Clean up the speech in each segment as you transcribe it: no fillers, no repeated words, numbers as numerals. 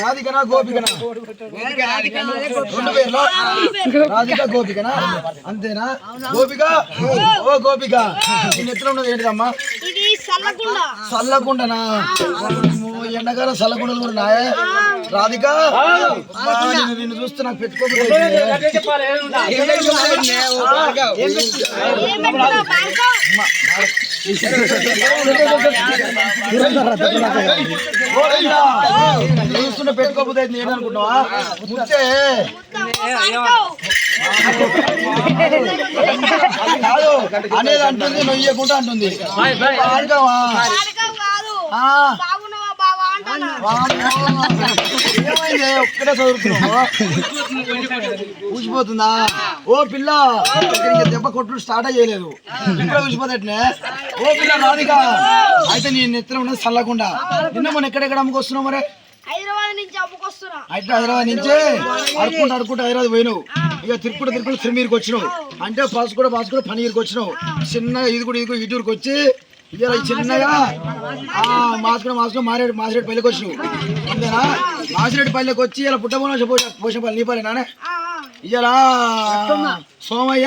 రాధికనా గోపికనా? రెండు పేర్లు రాధిక గోపికనా? అంతేనా? గోపిక ఓ గోపిక నీ ఎత్తులో ఉన్నది ఏంటిదమ్మా? చల్లకుండనా? ఎండాకాలం చల్లకుండలు కూడా నాయే. రాధిక నిన్ను చూస్తే నాకు పెట్టుకోకపోతే చూస్తుంటే పెట్టుకోకపోతే ఏంటనుకుంటున్నావా? ముట్టే కాదు అనేది అంటుంది, నొయ్యకుండా అంటుంది. ఏమైంది ఒక్కటే చదువుతున్నావు? ఊసిపోతుందా? ఓ పిల్ల దెబ్బ కొట్టుడు స్టార్ట్ చేయలేదు, ఇప్పుడే ఊసిపోతేనే. ఓ పిల్ల రాధిక అయితే నీ నెత్తిన ఉన్నది చల్లకుండా. నిన్న మనం ఎక్కడెక్కడ అమ్ముకొస్తున్నావు? మరి హైదరాబాద్ నుంచి హైదరాబాద్ నుంచే అడుకుంటూ హైదరాబాద్ పోయినావు. ఇక తిరుపతి తిరుమీరికి వచ్చినావు అంటే పాస్ కూడా పనీరికి వచ్చినావు. చిన్నగా ఇది కూడా ఇటుకి వచ్చి ఇలా చిన్నగా మాస్కుడు మాసిరెడ్డి పల్లెకి వచ్చినావు. అంతేనా? మాసిరెడ్డి పల్లెకి వచ్చి ఇలా పుట్టబోన పోషపల్లి నీ పల్లె నానే. ఇలా సోమయ్య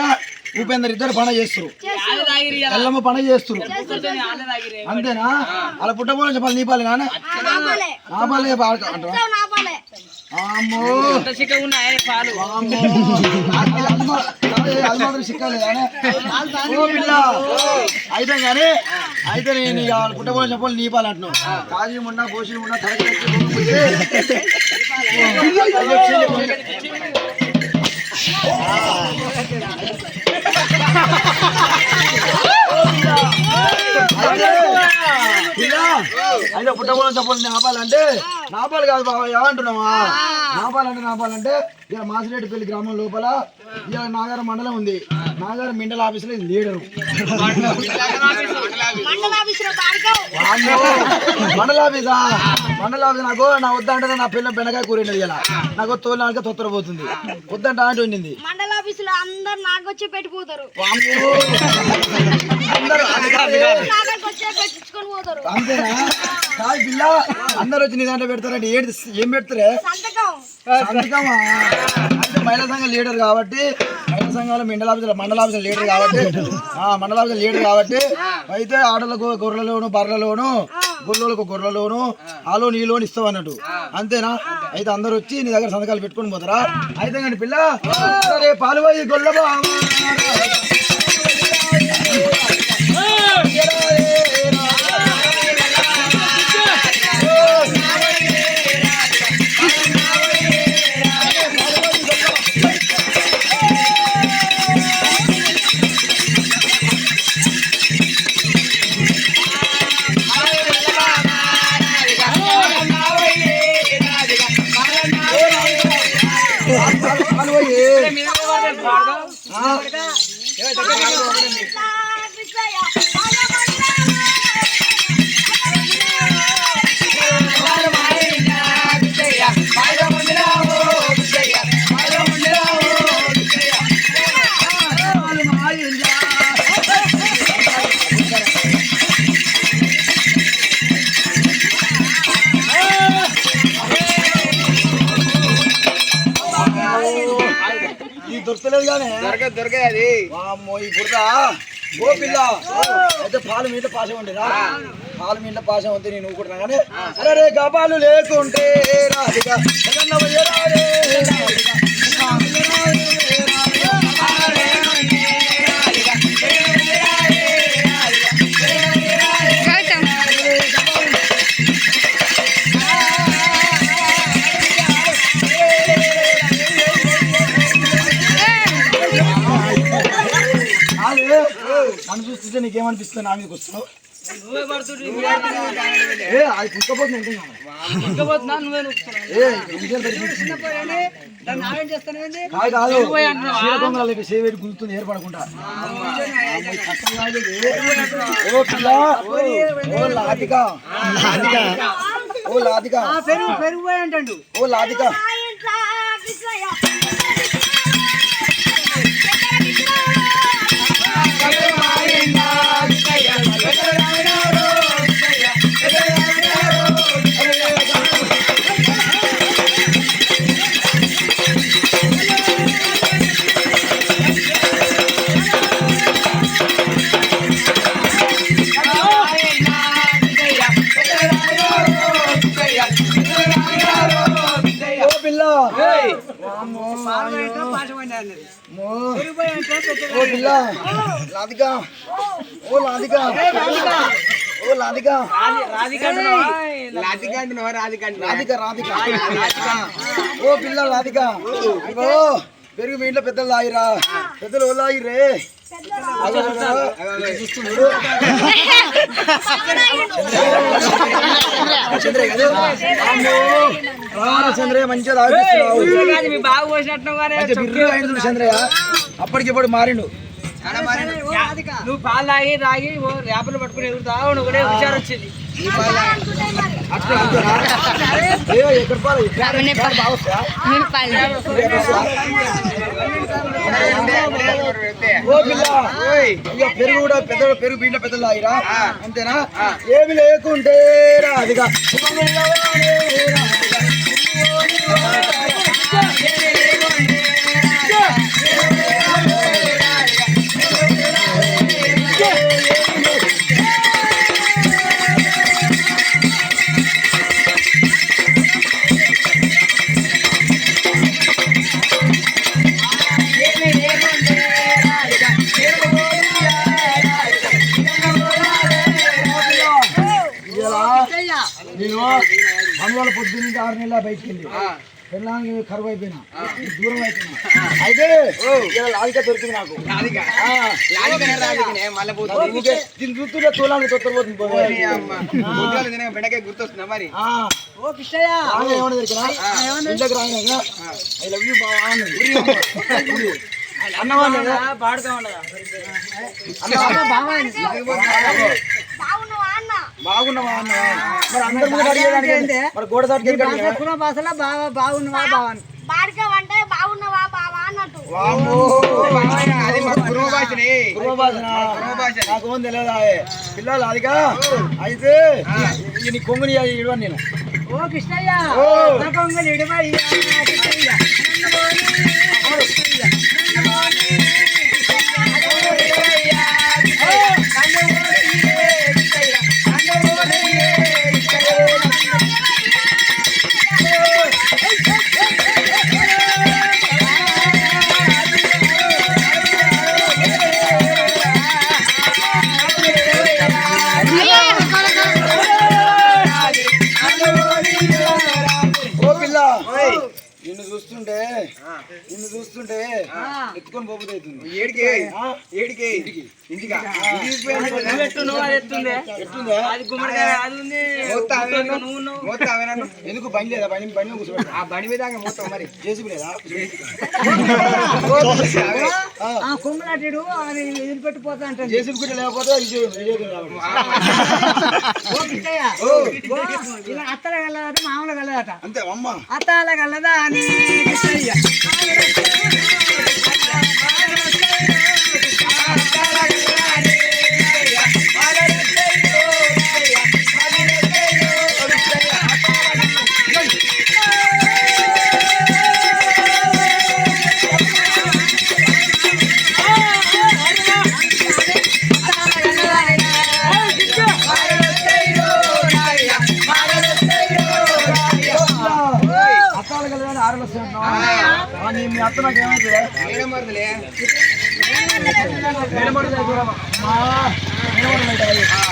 ఉపేందర్ ఇద్దరు పండుగ చేస్తారు, ఎల్లమ్మ పండుగ చేస్తారు. అంతేనా? అలా పుట్టబోన చెప్పాలి నీ పల్లె నానే. నా పల్లె అమ్మో అది మాత్రం సిక్కలేదానే. ఓ పిల్ల అయితే కానీ అయితే నేను పుట్టబోన చెప్పాలి నీ పాలు అంటున్నావు. కాజీ ముండా పోషి ముండా తరగతి అయితే పుట్టబోన చెప్పాలి నాపాలంటే నాపాలు కాదు బాబా. ఏమంటున్నావా? నాపాలంటే ఇలా మాసిరెడ్డిపల్లి గ్రామం లోపల ఇలా నాగారం మండలం ఉంది. నాగారం మండల ఆఫీసులో ఇది లీడరు. మండల ఆఫీసా? మండల ఆఫీస్ నాకు నా వద్దంటే నా పిల్ల బెండకాయ కూరేది. ఇలా నాకు తోలినాక తొత్తరపోతుంది. వద్దంట అంటే ఉండింది. మండల ఆఫీసులో అందరు నాకు వచ్చి పెట్టిపోతారు. అంతేనా? కాదు పిల్ల అందరు వచ్చి నీ దాంట్లో పెడతారంటే ఏం పెడతారే? సంతకమా? అంటే మహిళా సంఘం లీడర్ కాబట్టి, మహిళా సంఘాల మండల ఆఫీసుల లీడర్ కాబట్టి అయితే ఆడలకు గొర్రెలలోను బర్రెలలోను గొర్రెలకు గొర్రెలోను ఆలో నీలోను ఇస్తావు అన్నట్టు. అంతేనా? అయితే అందరు వచ్చి నీ దగ్గర సంతకాలు పెట్టుకొని పోతారా? అయితే కానీ పిల్ల సరే పాలు పోయి గొల్లబా దొరకలేదు కానీ దొరకది. ఈ బుర్ర ఓ పిల్ల అయితే పాలు మీద పాశం ఉండేదా? పాలు మీద పాశం ఉంటే నేను ఊరుకుంటున్నా కానీ అరే గబాలు లేకుంటే రాధిక నన్ను చూస్తుంటే నీకేమనిపిస్తుంది? నా మీదకి వస్తున్నావు సేవేటి గుర్తుంది ఏర్పడకుండా. ఓ పిల్ల ఓ లాదిక ఓ లాదిక ఓ లాదిక ఓ పిల్ల లాదిగా ఓ లాదిగా ఓ లాదిగా రాధిక ఓ పిల్ల లాదిక ఇగో పెరుగు మీ ఇంట్లో పెద్దలు తాగిరా పెద్దలు ఓ తాగిరే చంద్రయ్య మంచిగా చంద్రయ్య అప్పటికిప్పుడు మారిండు నువ్వు పాలు తాగి తాగి రేపలు పట్టుకుని ఎదుగుతావు నువ్వు కూడా హుషారు వచ్చింది పెరుగు కూడా పెరుగు బీంట్లో పెద్దలు తాగిరా అంతేనా ఏమి లేకుంటే రాదిగా నేను మనవాళ్ళ పొద్దున్న 6 నెలల బయటికి వెళ్ళి పెళ్ళానికి కరువు అయిపోయినా దూరం అయిపోయినా అయితే లాదిక దొరికింది నాకు దీని గుర్తుగా తోలానికి తొత్తరపోతుంది గుర్తొస్తుందా మరి ఏమన్నా దొరికినా ఇంట్లోకి రాయినా ఐ లవ్ యూ బావా అన్నవాళ్ళు బాగున్నావా అన్న మరి అందరి ముందు అడిగేదానికి మరి గోడ దాటుకెళ్ళి భాషలో బాగున్నావా బావా అంటే బాగున్నావా బావా అన్నట్టు నాకు తెలియదా పిల్లలు అదిగా అయితే నీ కొంగుని ఇవ్వను నేను ఓ కృష్ణయ్య కొంగుని ఇడవయ్యా నిన్ను చూస్తుంటే ఎత్తుకొని పోబుద్ది అవుతుంది ఎందుకు బండి లేదా బండి కూర్చోబెట్టు ఆ బండి మీద మొత్తం మరి చేసి లేదా కుమ్మలాడు వదిలిపెట్టిపోతా అంటే చేసి లేకపోతే అత్తల కలదట మామూలు కలదట అంతే అమ్మ అత్తాల కలదా అని మీ అత్త నాకు ఏమైతే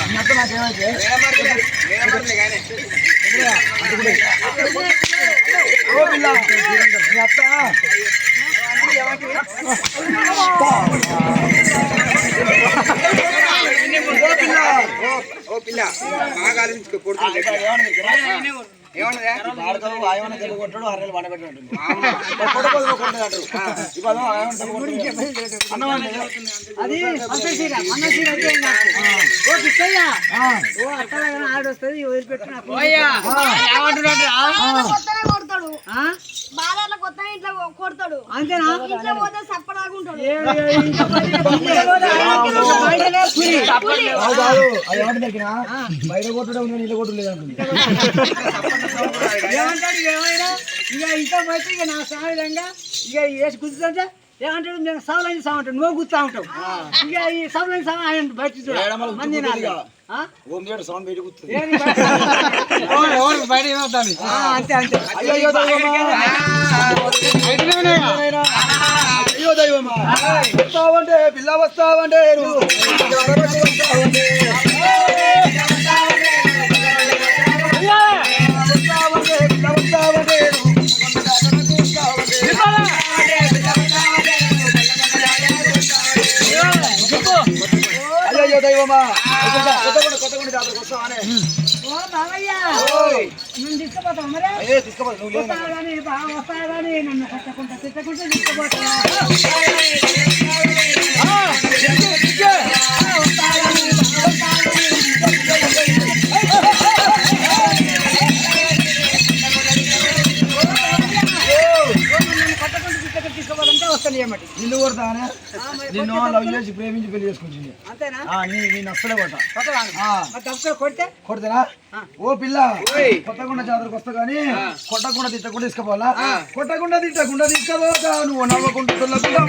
మీ అత్త నాకేమైతే ఓ పిల్ల మీ అత్త ఓ పిల్ల బాగా ఆలోచించుకో కొట్టాడు 6 నెలలు పండబెట్టాడు ఆడొస్తుంది వదిలిపెట్టిన కొడతాడు బాగా కొత్త ఇంట్లో కొడతాడు అంతేనా ఇంట్లో పోతే సప్పడాగుంటాడు బయట కొట్టడం నీళ్ళ కొట్టు లేదంటుంది ఏమంటాడు ఏమైనా ఇక ఇంకా పోతే ఇక నా సావిధంగా ఇక వేసి గుర్తుంటే ఏమంటాడు నేను సవలని సామంటాడు నువ్వు గుర్తా ఉంటావు ఇక ఈ సవలని సామ ఆయన బయట మంది ఓం చేయడు సౌండ్ బయటకు వస్తుంది. బయట ఏమవుతాను అంతే అంతే. అయ్యో దైవమా, అయ్యో దైవమా, వస్తావంటే పిల్ల వస్తావంటే అయ్యో దైవమా, కొత్తగూడ జాతరకు వస్తావానే? తీసుకుపోతాం మరి అయ్యే తీసుకోవాలి నువ్వు లేదు. వస్తాయి కానీ నన్ను కొట్టకుండా తిట్టకుండా తీసుకుపోతా తీసుకోవాలంటే వస్తాను ఏమటి నిన్ను కొడతానే, నిన్ను లవ్ చేసి ప్రేమించి పెళ్లి చేసుకుంటుంది. అంతేనా నేను అసలే కొట్ట డబ్బులు కొడితే కొడతారా? ఓ పిల్ల, కొట్టకుండా జాతరకు వస్తా కానీ కొట్టకుండా తిట్టకుండా తీసుకుపోవాలా? కొట్టకుండా తిట్టకుండా తీసుకుపోతా, నువ్వు నవ్వకుండా తుల్లకుండా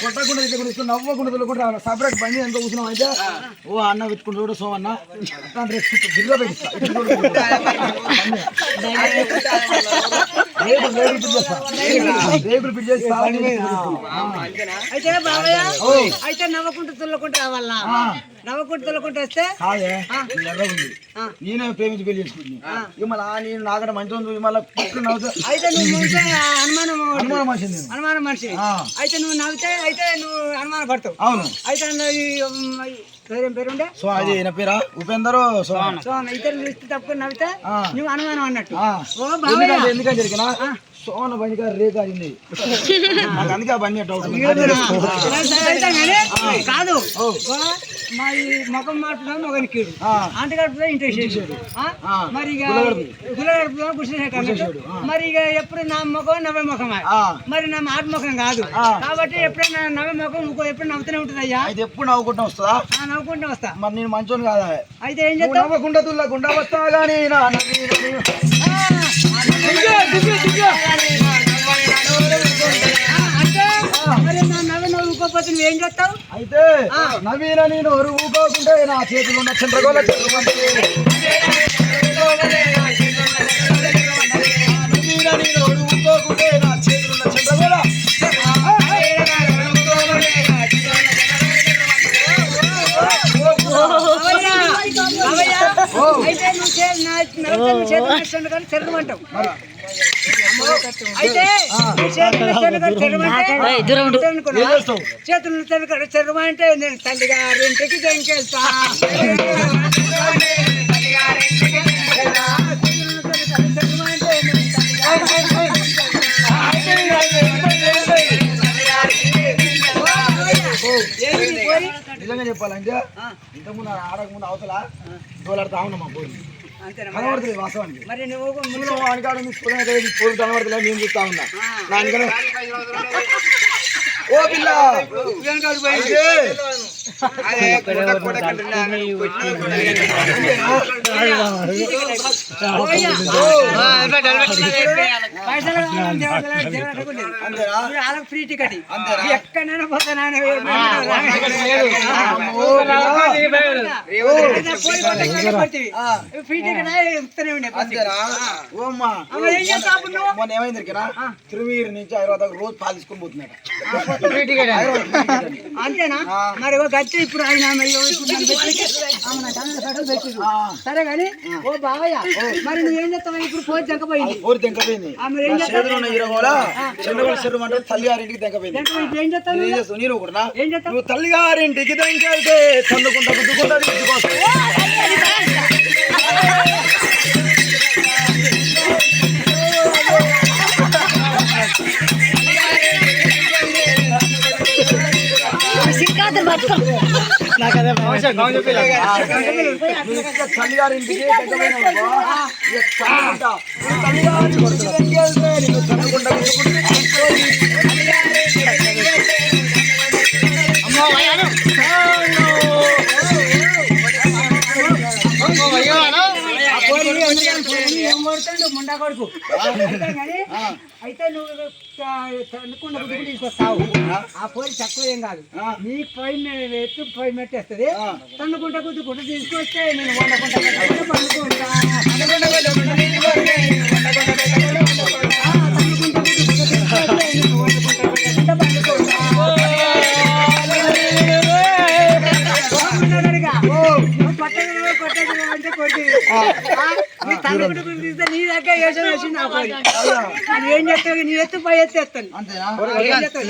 కొట్టకుండా తిట్టకుండా తీసుకుని నవ్వకుండా తుల్లకుండా సపరేట్ బండి ఎంత కూర్చున్నాం అయితే ఓ అన్న వెతుకుంటూ చూడు సో అన్న బిర్ర పెట్టిస్తా అయితే బాబయ్య అయితే నవ్వకుంటూ తుల్లకుంటూ రావాలా? నవ్వకుంటూ తుల్లకుంటూ వస్తే నేనే ప్రేమించి పెళ్లి చేసుకుంటున్నా. మళ్ళీ నేను నాకంటే మంచి మళ్ళీ నవ్వుతా. అయితే నువ్వు అనుమానం అనుమానం మనిషి అనుమానం మనిషి అయితే నువ్వు నవ్వితే అయితే నువ్వు అనుమాన పడతావు. అవును. అయితే పేరేం పేరుండే సో అది నా పేరా ఉపేందర్ సోహన్. ఇద్దరు చూస్తే తప్పుకొని నవ్వితే నువ్వు అనుమానం అన్నట్టు. ఎందుకంటే జరిగిన సోహన్ బండి గారు రేట్ అయింది నాకు, అందుకే ఆ బండి డౌట్ కాదు. మా ఈ ముఖం మాట్లాడుతున్నా మొగని కీడు అంత గడుపులో ఇంట్రెస్ట్ మరి ఇక గుల్లగడుపులో గుర్చేసేటట్టు మరి ఇక ఎప్పుడు నా ముఖం నవ్వే ముఖమే మరి నా మాట ముఖం కాదు కాబట్టి ఎప్పుడైనా నవ్వే ముఖం ఇంకో ఎప్పుడు నవ్వుతూనే ఉంటుంది అయ్యా. అయితే ఎప్పుడు నవ్వుకుంటా వస్తుందా? నవ్వుకుంటూ వస్తా. మరి నేను మంచోని కాదా? అయితే ఏం చేస్తావు? నవ్వకుండా తుల్లకుండా వస్తా కానీ మరి నా నవ్వు నవ్వుకోకపోతే నువ్వేం చేస్తావు? అయితే నవీన నేను ఊకోకుంటే నా చేతులు ఉన్న చంద్రగోళ నవీన నేను ఊకోకుంటే నా చేతులు ఉన్న చంద్రగోళ అయితే నువ్వు చేతులు నచ్చాను కానీ తెరమంటావు. అయితే చేతులు చెరమంటే నేను తల్లి గారింటికి జంకేస్తా. నిజంగా చెప్పాలంటే ఇంతకుముందు ఆడకముందు అవతల తోలాడుతా ఉన్నామా పోయి కనబడుతుంది వాస్తవానికి. మరి నువ్వు వానికాడ పోయి కనబడుతున్నా నేను చూస్తా ఉన్నా నాన్నగారు. ఓ పిల్ల ఫ్రీ టికెట్ ఎక్కడైనా పోతానా ఫ్రీ టికెట్ ఇస్తూనే ఉండే. మొన్న ఏమైంది తిరుమీరు నుంచి హైదరాబాద్ రోజు పాలు తీసుకొని పోతున్నాడు. అంతేనా? మరి గట్టి ఇప్పుడు ఆయన సరే కానీ ఓ బావయ్య మరి నువ్వేం చేస్తావు? ఇప్పుడు పోయి తెంకపోయింది. ఊరు తెంకపోయింది. తల్లి గారింటికి తెంకపోయింది. ఇప్పుడు ఏం చేస్తావు? నేను కూడా ఏం చేస్తావు? నువ్వు తల్లి గారింటికి తెంకెళ్తే చల్లుకుంటా గుద్దుకుంటా తల్లి గారింటికి చెప్పు అయితే కానీ అయితే నువ్వు తన్నుకుండా గుడ్డు తీసుకొస్తావు ఆ పోయి తక్కువ ఏం కాదు నీ పొయ్యి మీద ఎత్తు పొయ్యి మెట్టేస్తుంది తన్నుకుంటా గుద్దుకుంటా తీసుకొస్తే నేను వండకుండా పండుకుంటా నీ దగ్గర వేసి నా పోయి ఏం చేస్తావు నీ ఎత్తు పై ఎత్తేస్తాను అంతేనా ఏం చేస్తావు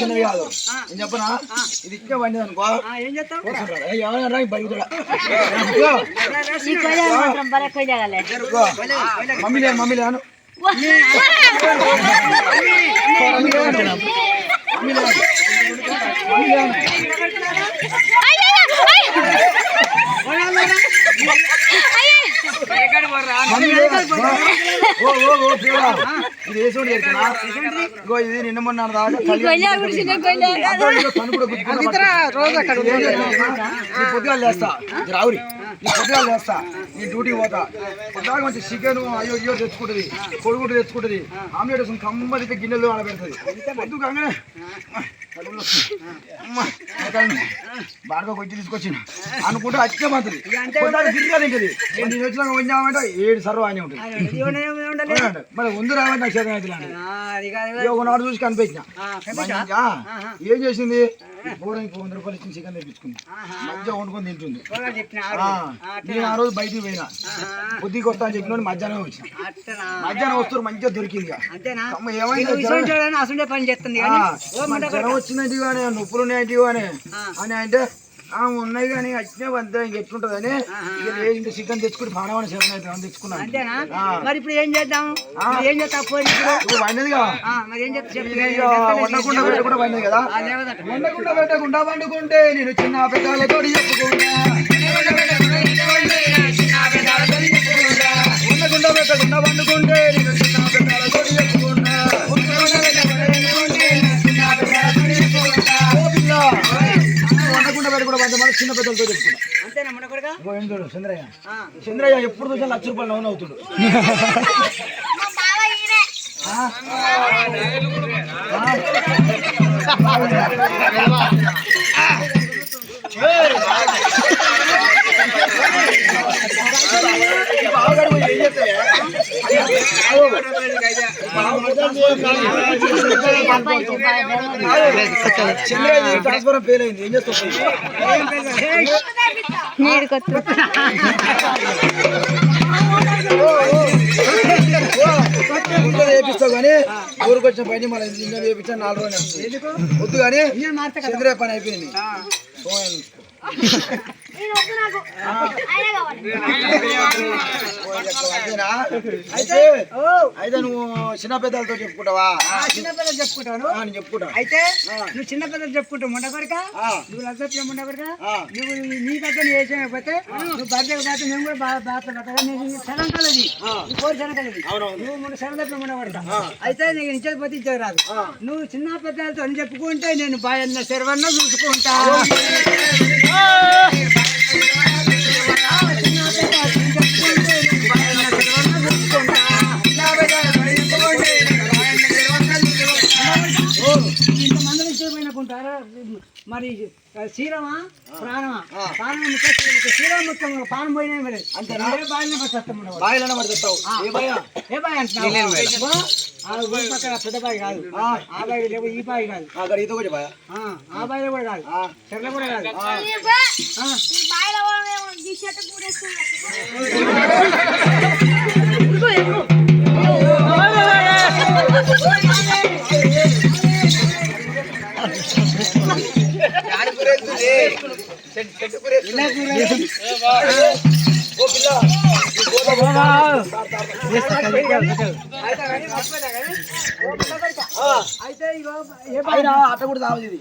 చిన్నది కాదు నేను చెప్పనా ఇది ఇంకా వండి అనుకో ఏం చేస్తావు ఎవరైనా బయట మమ్మీ లేను ఇది వేసుకుంటే ఇది నిన్న మొన్న దాకా పొద్దుగా లేస్తా రావురి నీ పొద్దుగా లేస్తా నీ డ్యూటీకి పోతా పొద్దుగా మంచి చికెన్ అయ్యో తెచ్చుకుంటుంది కొడుగుడ్డు తెచ్చుకుంటుంది ఆమ్లెట్ వేసుకుని కమ్మదితే గిన్నెలు ఆడబెడుతుంది పొద్దు కాగానే బాగా కొంచెం తీసుకొచ్చిన అనుకుంటే అచ్చే మాత్రం తిరిగా తింటది నేను వచ్చినాక వండామంటే 7 సర్వ అని ఉంటుంది మరి ముందు రావంటే నాకు చేత అయితే ఒకనాడు చూసి కనిపించిన ఏం చేసింది పోవడానికి 100 రూపాయలు ఇచ్చిన చికెన్ తెప్పించుకుంది మధ్య వండుకొని తింటుంది నేను ఆ రోజు బయటికి పోయినా బుద్ధికి వస్తా అని చెప్పిన మధ్యాహ్నం వచ్చిన మధ్యాహ్నం వస్తారు మంచిగా దొరికింది ఏమైంది జ్వరం వచ్చినట్టు కానీ నొప్పులు ఉన్నాయంటే అని అంటే ఉన్నాయి కానీ వచ్చినా అంతే ఎట్లుంటది అని ఇంత చికెన్ తెచ్చుకుని పాడమని చెప్పిన తెచ్చుకున్నాను మరి ఇప్పుడు ఏం చేద్దాం ఏం చేస్తావు వండదిగా వండకుండా పెట్టకుండా వండదు కదా వండకుండా పెట్టకుండా వండుకుంటే నేను చిన్న పెద్దలతో చెప్పుకుంటా వండకుండా పెట్టకుండా వండుకుంటే నేను చిన్న పెద్దలతో చెప్పుకుంటా వండకుండా పెట్టకుండా వంద మన చిన్న పెద్దలతో చెప్పుకుంటా చంద్రయ్య ఎప్పుడు చూసా 1,00,000 రూపాయలు లోన్ అవుతుడు చంద్రయ్య ట్రాన్స్ఫర్ ఫెయిల్ అయింది ఏం చేస్తావు వేపిస్తావు కానీ ఊరికి వచ్చిన పని మళ్ళీ ఇంజనీర్ వేపించా 4 రోజులు వద్దు కానీ చంద్రయ్య పని అయిపోయింది అయితే నువ్వు చిన్న పెద్దలతో చెప్పుకుంటావా చిన్న పెద్దలు చెప్పుకుంటాను చెప్పుకుంటా అయితే నువ్వు చిన్న పెద్దలు చెప్పుకుంటావు ముండకొడక నువ్వు లక్ష ముండకొడక నువ్వు నీ దగ్గర వేసేయకపోతే నువ్వు బర్త్డే పోతే మేము కూడా బాగా శరంకాలది కోరి శరంకాలది నువ్వు శరణదప్పుడు ముండకొడక అయితే నీకు ఇచ్చేది పోతే ఇచ్చేది రాదు నువ్వు చిన్న పెద్దలతో అని చెప్పుకుంటే నేను బాయన్న శర్వన్న చూసుకుంటా ఇంతమంది ఇచ్చిపోయినకుంటారా మరి శ్రీరామా ప్రాణమా ప్రాణం శ్రీరామ మొత్తం ప్రాణం పోయినా మరి అంతే బాయిలనే పడుతావు ఏ బాయ్ అంటున్నావు పక్కన పెద్ద బాయ్ కాదు ఆ బాయ్ లేవు ఈ బాయ్ కాదు ఆ బాయ్ కూడా కాదు చెర్ల కూడా కాదు అయితే అట్ట కూడా తాగుతుంది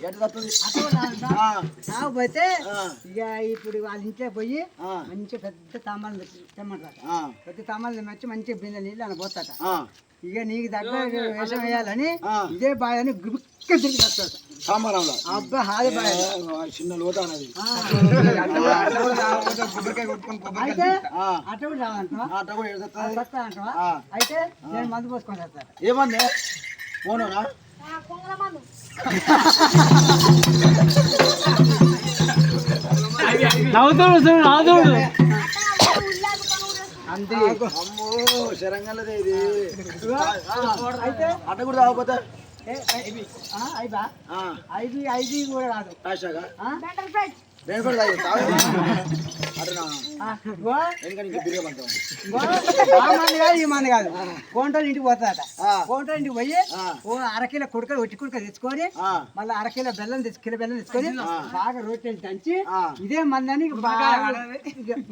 తాగపోతే ఇక ఇప్పుడు వాళ్ళ ఇంట్లో పోయి మంచి పెద్ద తామాలు తెమ్మంటారు పెద్ద తామాలు తెచ్చి మంచి బిందె నీళ్ళు అని పోతాట ఇక నీకు దగ్గర వేషం వేయాలని ఇదే బాగా గుబిక్క తిరిగి వస్తాడు సాంబారంలో అబ్బా హాది బాయ్ చిన్న లోట అన్నది అయితే అట్ట కూడా రావంటావా అట్ట కూడా ఏడుస్తుంది. సత్తా అంటావా అయితే నేను మందు పోసుకొని వస్తాను ఏమంది పోనురా నవ్వుతుడు అంతే అమ్మో శరంగల్లదే ఇది అయితే అట్ట కూడా తాగపోతే అయిపా ఐదు కూడా కాదు రాశాగా ఆ? నేను కూడా తాగు అటనా ఇగో, ఎందుకంటే ఇంకా బిర్యానీ ఇగో, ఆ మంది కాదు ఈ మంది కాదు కోంటోలు ఇంటికి పోతాడట కోంటోలు ఇంటికి పోయి ఓ అరకిలో కుడక ఒట్టి కుడక తెచ్చుకొని మళ్ళీ అరకిలో బెల్లం కిలో బెల్లం తెచ్చుకొని బాగా రొట్టెలు దంచి ఇదే మందని బాగా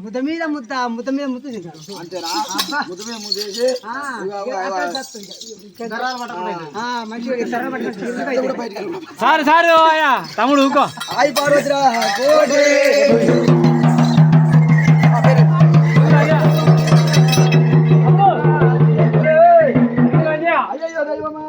ముద్ద మీద ముద్ద తింటాడు అంతేనా ముద్దు మీద ముద్దు వేసి మంచిగా సర్ర పట్టుకొని బయటకు వెళ్ళి సారు సారు అయ్యా తమ్ముడు ఊకో హాయ్ పార్వతిరా కోడి అయ్యో దైవమా